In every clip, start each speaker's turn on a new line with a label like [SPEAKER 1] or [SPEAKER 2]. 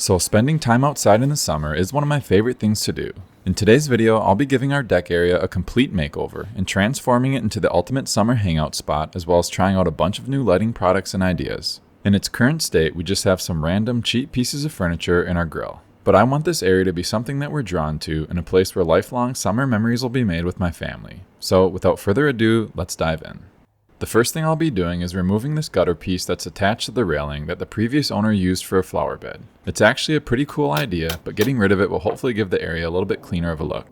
[SPEAKER 1] So spending time outside in the summer is one of my favorite things to do. In today's video, I'll be giving our deck area a complete makeover and transforming it into the ultimate summer hangout spot, as well as trying out a bunch of new lighting products and ideas. In its current state, we just have some random cheap pieces of furniture and our grill. But I want this area to be something that we're drawn to and a place where lifelong summer memories will be made with my family. So without further ado, let's dive in. The first thing I'll be doing is removing this gutter piece that's attached to the railing that the previous owner used for a flower bed. It's actually a pretty cool idea, but getting rid of it will hopefully give the area a little bit cleaner of a look.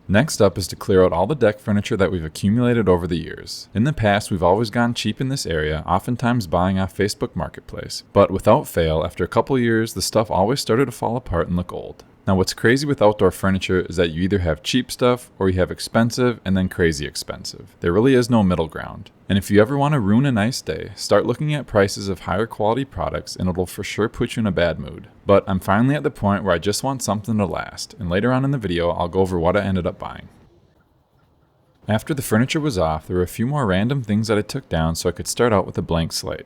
[SPEAKER 1] Next up is to clear out all the deck furniture that we've accumulated over the years. In the past, we've always gone cheap in this area, oftentimes buying off Facebook Marketplace. But without fail, after a couple years, the stuff always started to fall apart and look old. Now what's crazy with outdoor furniture is that you either have cheap stuff or you have expensive and then crazy expensive. There really is no middle ground. And if you ever want to ruin a nice day, start looking at prices of higher quality products and it'll for sure put you in a bad mood. But I'm finally at the point where I just want something to last, and later on in the video I'll go over what I ended up buying. After the furniture was off, there were a few more random things that I took down so I could start out with a blank slate.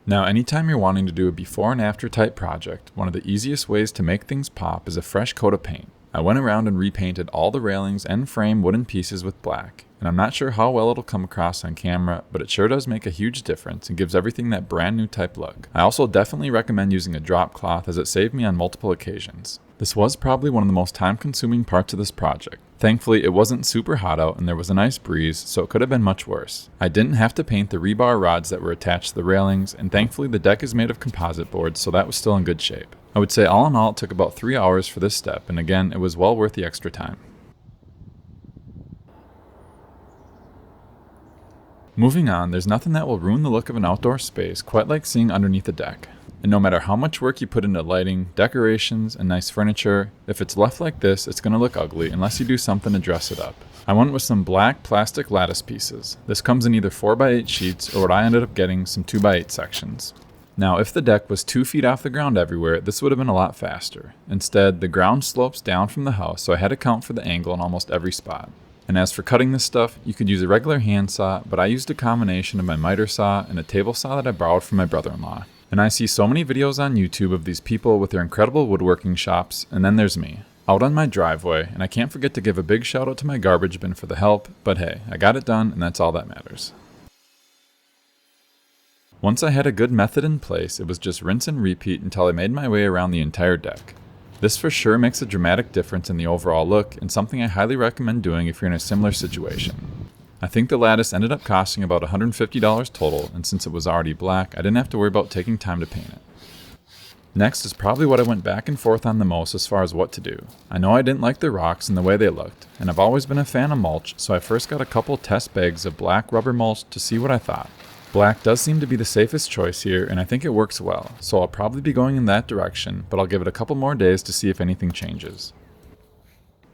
[SPEAKER 1] Now, anytime you're wanting to do a before and after type project, one of the easiest ways to make things pop is a fresh coat of paint. I went around and repainted all the railings and frame wooden pieces with black, and I'm not sure how well it'll come across on camera, but it sure does make a huge difference and gives everything that brand new type look. I also definitely recommend using a drop cloth, as it saved me on multiple occasions. This was probably one of the most time consuming parts of this project. Thankfully, it wasn't super hot out and there was a nice breeze, so it could have been much worse. I didn't have to paint the rebar rods that were attached to the railings, and thankfully the deck is made of composite boards, so that was still in good shape. I would say all in all it took about 3 hours for this step, and again, it was well worth the extra time. Moving on, there's nothing that will ruin the look of an outdoor space quite like seeing underneath a deck. And no matter how much work you put into lighting, decorations, and nice furniture, if it's left like this, it's going to look ugly unless you do something to dress it up. I went with some black plastic lattice pieces. This comes in either 4x8 sheets or what I ended up getting, some 2x8 sections. Now, if the deck was 2 feet off the ground everywhere, this would have been a lot faster. Instead, the ground slopes down from the house, so I had to count for the angle in almost every spot. And as for cutting this stuff, you could use a regular handsaw, but I used a combination of my miter saw and a table saw that I borrowed from my brother-in-law. And I see so many videos on YouTube of these people with their incredible woodworking shops, and then there's me, out on my driveway, and I can't forget to give a big shout out to my garbage bin for the help, but hey, I got it done and that's all that matters. Once I had a good method in place, it was just rinse and repeat until I made my way around the entire deck. This for sure makes a dramatic difference in the overall look, and something I highly recommend doing if you're in a similar situation. I think the lattice ended up costing about $150 total, and since it was already black, I didn't have to worry about taking time to paint it. Next is probably what I went back and forth on the most as far as what to do. I know I didn't like the rocks and the way they looked, and I've always been a fan of mulch, so I first got a couple test bags of black rubber mulch to see what I thought. Black does seem to be the safest choice here, and I think it works well, so I'll probably be going in that direction, but I'll give it a couple more days to see if anything changes.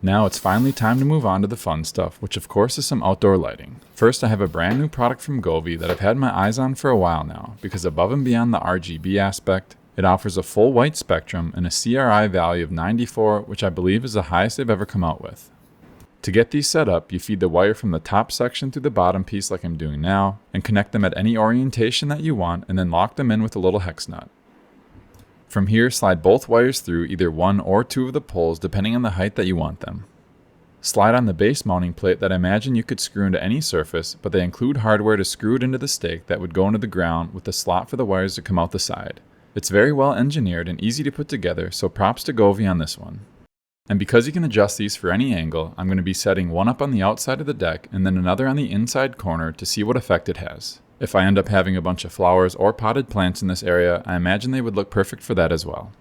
[SPEAKER 1] Now it's finally time to move on to the fun stuff, which of course is some outdoor lighting. First, I have a brand new product from Govee that I've had my eyes on for a while now, because above and beyond the RGB aspect, it offers a full white spectrum and a CRI value of 94, which I believe is the highest they've ever come out with. To get these set up, you feed the wire from the top section through the bottom piece like I'm doing now, and connect them at any orientation that you want, and then lock them in with a little hex nut. From here, slide both wires through either one or two of the poles depending on the height that you want them. Slide on the base mounting plate that I imagine you could screw into any surface, but they include hardware to screw it into the stake that would go into the ground with a slot for the wires to come out the side. It's very well engineered and easy to put together, so props to Govee on this one. And because you can adjust these for any angle, I'm going to be setting one up on the outside of the deck and then another on the inside corner to see what effect it has. If I end up having a bunch of flowers or potted plants in this area, I imagine they would look perfect for that as well.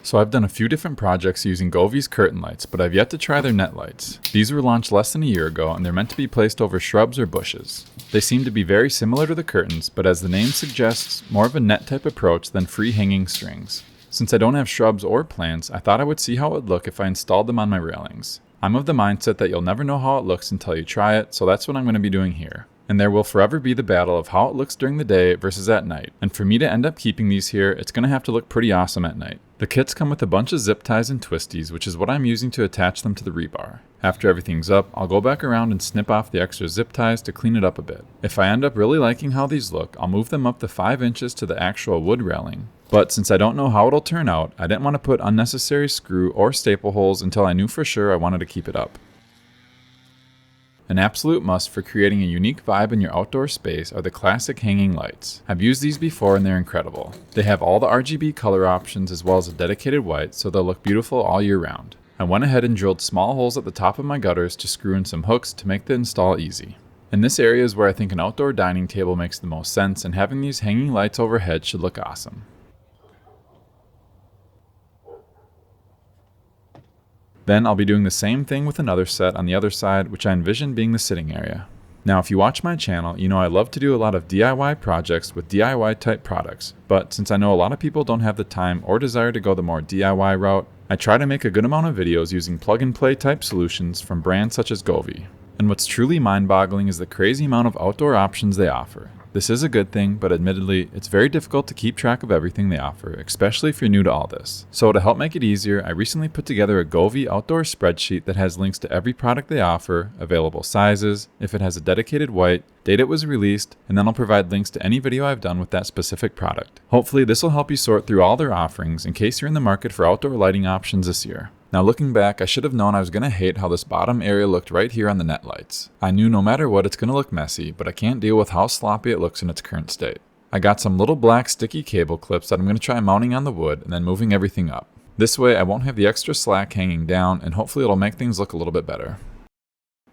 [SPEAKER 1] So I've done a few different projects using Govee's curtain lights, but I've yet to try their net lights. These were launched less than a year ago, and they're meant to be placed over shrubs or bushes. They seem to be very similar to the curtains, but as the name suggests, more of a net type approach than free hanging strings. Since I don't have shrubs or plants, I thought I would see how it would look if I installed them on my railings. I'm of the mindset that you'll never know how it looks until you try it, so that's what I'm going to be doing here. And there will forever be the battle of how it looks during the day versus at night. And for me to end up keeping these here, it's going to have to look pretty awesome at night. The kits come with a bunch of zip ties and twisties, which is what I'm using to attach them to the rebar. After everything's up, I'll go back around and snip off the extra zip ties to clean it up a bit. If I end up really liking how these look, I'll move them up to 5 inches to the actual wood railing. But since I don't know how it'll turn out, I didn't want to put unnecessary screw or staple holes until I knew for sure I wanted to keep it up. An absolute must for creating a unique vibe in your outdoor space are the classic hanging lights. I've used these before and they're incredible. They have all the RGB color options as well as a dedicated white, so they'll look beautiful all year round. I went ahead and drilled small holes at the top of my gutters to screw in some hooks to make the install easy. And this area is where I think an outdoor dining table makes the most sense, and having these hanging lights overhead should look awesome. Then I'll be doing the same thing with another set on the other side, which I envision being the sitting area. Now if you watch my channel, you know I love to do a lot of DIY projects with DIY type products, but since I know a lot of people don't have the time or desire to go the more DIY route, I try to make a good amount of videos using plug and play type solutions from brands such as Govee. And what's truly mind-boggling is the crazy amount of outdoor options they offer. This is a good thing, but admittedly, it's very difficult to keep track of everything they offer, especially if you're new to all this. So to help make it easier, I recently put together a Govee outdoor spreadsheet that has links to every product they offer, available sizes, if it has a dedicated white, date it was released, and then I'll provide links to any video I've done with that specific product. Hopefully this will help you sort through all their offerings in case you're in the market for outdoor lighting options this year. Now looking back, I should have known I was going to hate how this bottom area looked right here on the net lights. I knew no matter what it's going to look messy, but I can't deal with how sloppy it looks in its current state. I got some little black sticky cable clips that I'm going to try mounting on the wood and then moving everything up. This way I won't have the extra slack hanging down, and hopefully it'll make things look a little bit better.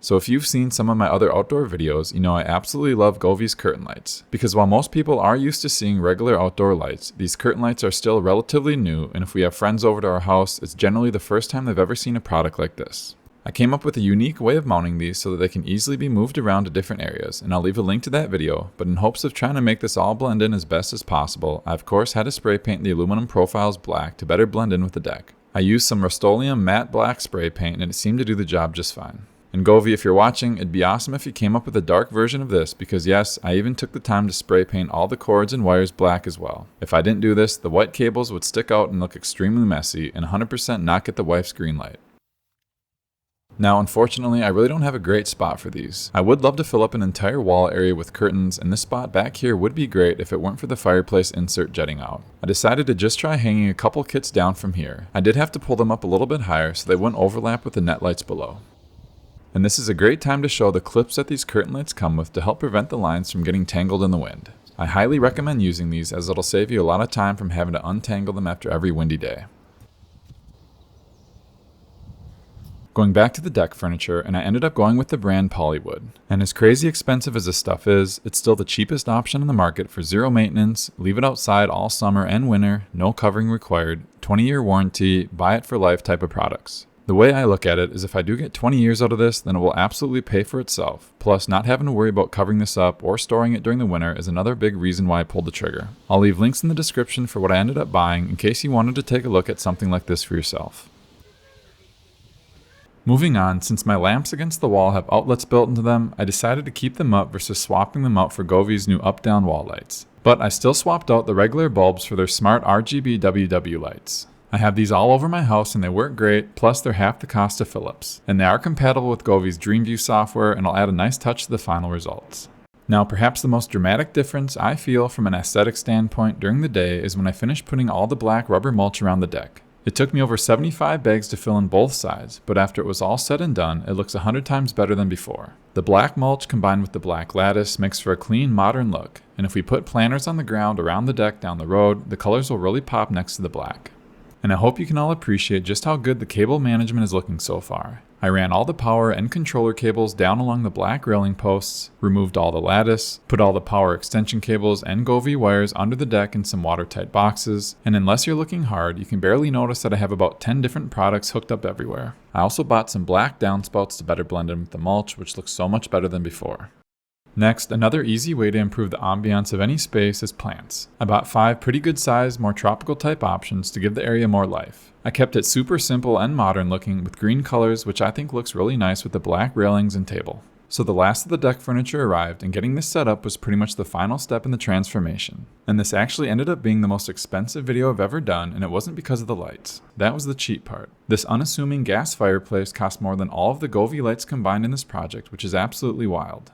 [SPEAKER 1] So if you've seen some of my other outdoor videos, you know I absolutely love Govee's curtain lights. Because while most people are used to seeing regular outdoor lights, these curtain lights are still relatively new, and if we have friends over to our house, it's generally the first time they've ever seen a product like this. I came up with a unique way of mounting these so that they can easily be moved around to different areas, and I'll leave a link to that video, but in hopes of trying to make this all blend in as best as possible, I of course had to spray paint the aluminum profiles black to better blend in with the deck. I used some Rust-Oleum matte black spray paint and it seemed to do the job just fine. And Govee, if you're watching, it'd be awesome if you came up with a dark version of this, because yes, I even took the time to spray paint all the cords and wires black as well. If I didn't do this, the white cables would stick out and look extremely messy, and 100% not get the wife's green light. Now, unfortunately, I really don't have a great spot for these. I would love to fill up an entire wall area with curtains, and this spot back here would be great if it weren't for the fireplace insert jutting out. I decided to just try hanging a couple kits down from here. I did have to pull them up a little bit higher so they wouldn't overlap with the net lights below. And this is a great time to show the clips that these curtain lights come with to help prevent the lines from getting tangled in the wind. I highly recommend using these as it'll save you a lot of time from having to untangle them after every windy day. Going back to the deck furniture, and I ended up going with the brand POLYWOOD. And as crazy expensive as this stuff is, it's still the cheapest option in the market for zero maintenance, leave it outside all summer and winter, no covering required, 20-year warranty, buy it for life type of products. The way I look at it is if I do get 20 years out of this, then it will absolutely pay for itself. Plus, not having to worry about covering this up or storing it during the winter is another big reason why I pulled the trigger. I'll leave links in the description for what I ended up buying in case you wanted to take a look at something like this for yourself. Moving on, since my lamps against the wall have outlets built into them, I decided to keep them up versus swapping them out for Govee's new up-down wall lights. But I still swapped out the regular bulbs for their smart RGB WW lights. I have these all over my house and they work great, plus they're half the cost of Philips. And they are compatible with Govee's DreamView software, and I'll add a nice touch to the final results. Now, perhaps the most dramatic difference I feel from an aesthetic standpoint during the day is when I finish putting all the black rubber mulch around the deck. It took me over 75 bags to fill in both sides, but after it was all said and done, it looks 100 times better than before. The black mulch combined with the black lattice makes for a clean, modern look, and if we put planters on the ground around the deck down the road, the colors will really pop next to the black. And I hope you can all appreciate just how good the cable management is looking so far. I ran all the power and controller cables down along the black railing posts, removed all the lattice, put all the power extension cables and Govee wires under the deck in some watertight boxes, and unless you're looking hard, you can barely notice that I have about 10 different products hooked up everywhere. I also bought some black downspouts to better blend in with the mulch, which looks so much better than before. Next, another easy way to improve the ambiance of any space is plants. I bought 5 pretty good sized, more tropical type options to give the area more life. I kept it super simple and modern looking with green colors, which I think looks really nice with the black railings and table. So the last of the deck furniture arrived, and getting this set up was pretty much the final step in the transformation. And this actually ended up being the most expensive video I've ever done, and it wasn't because of the lights. That was the cheap part. This unassuming gas fireplace cost more than all of the Govee lights combined in this project, which is absolutely wild.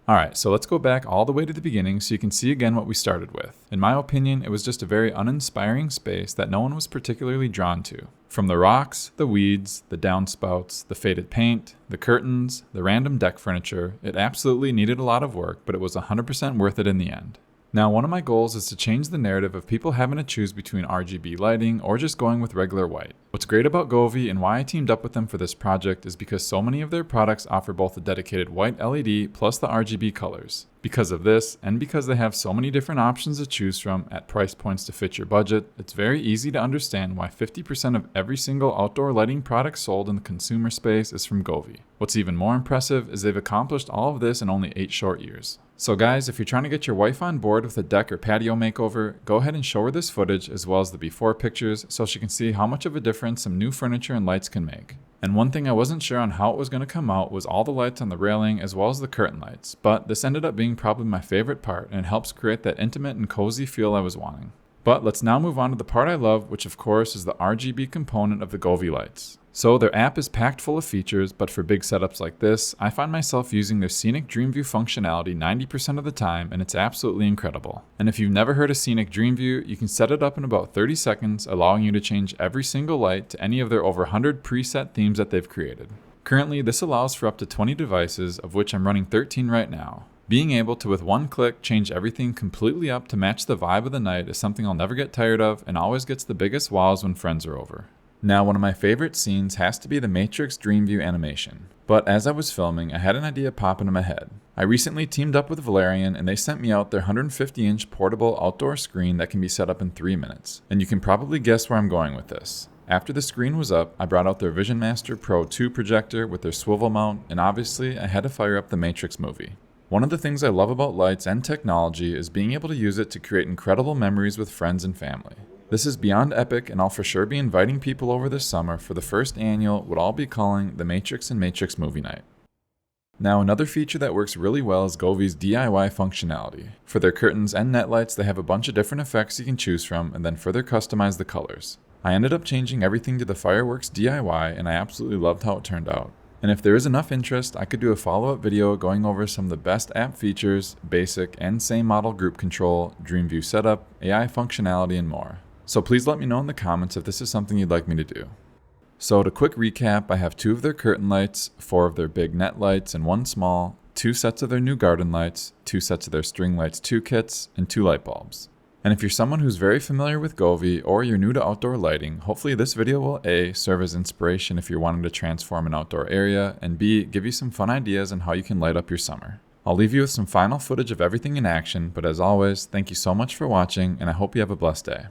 [SPEAKER 1] Alright, so let's go back all the way to the beginning so you can see again what we started with. In my opinion, it was just a very uninspiring space that no one was particularly drawn to. From the rocks, the weeds, the downspouts, the faded paint, the curtains, the random deck furniture, it absolutely needed a lot of work, but it was 100% worth it in the end. Now, one of my goals is to change the narrative of people having to choose between RGB lighting or just going with regular white. What's great about Govee and why I teamed up with them for this project is because so many of their products offer both a dedicated white LED plus the RGB colors. Because of this, and because they have so many different options to choose from at price points to fit your budget, it's very easy to understand why 50% of every single outdoor lighting product sold in the consumer space is from Govee. What's even more impressive is they've accomplished all of this in only 8 short years. So guys, if you're trying to get your wife on board with a deck or patio makeover, go ahead and show her this footage as well as the before pictures so she can see how much of a difference some new furniture and lights can make. And one thing I wasn't sure on how it was going to come out was all the lights on the railing as well as the curtain lights, but this ended up being probably my favorite part, and it helps create that intimate and cozy feel I was wanting. But let's now move on to the part I love, which of course is the RGB component of the Govee lights. So their app is packed full of features, but for big setups like this, I find myself using their Scenic Dream View functionality 90% of the time, and it's absolutely incredible. And if you've never heard of Scenic Dream View, you can set it up in about 30 seconds, allowing you to change every single light to any of their over 100 preset themes that they've created. Currently, this allows for up to 20 devices, of which I'm running 13 right now. Being able to, with one click, change everything completely up to match the vibe of the night is something I'll never get tired of, and always gets the biggest wows when friends are over. Now, one of my favorite scenes has to be the Matrix Dream View animation. But as I was filming, I had an idea pop into my head. I recently teamed up with Valerian, and they sent me out their 150-inch portable outdoor screen that can be set up in 3 minutes. And you can probably guess where I'm going with this. After the screen was up, I brought out their Vision Master Pro 2 projector with their swivel mount, and obviously I had to fire up the Matrix movie. One of the things I love about lights and technology is being able to use it to create incredible memories with friends and family. This is beyond epic, and I'll for sure be inviting people over this summer for the first annual, what I'll be calling the Matrix and Matrix Movie Night. Now, another feature that works really well is Govee's DIY functionality. For their curtains and net lights, they have a bunch of different effects you can choose from, and then further customize the colors. I ended up changing everything to the Fireworks DIY, and I absolutely loved how it turned out. And if there is enough interest, I could do a follow-up video going over some of the best app features, basic and same model group control, Dream View setup, AI functionality, and more. So please let me know in the comments if this is something you'd like me to do. So to quick recap, I have 2 of their curtain lights, 4 of their big net lights and 1 small, 2 sets of their new garden lights, 2 sets of their string lights 2 kits, and 2 light bulbs. And if you're someone who's very familiar with Govee or you're new to outdoor lighting, hopefully this video will A, serve as inspiration if you're wanting to transform an outdoor area, and B, give you some fun ideas on how you can light up your summer. I'll leave you with some final footage of everything in action, but as always, thank you so much for watching, and I hope you have a blessed day.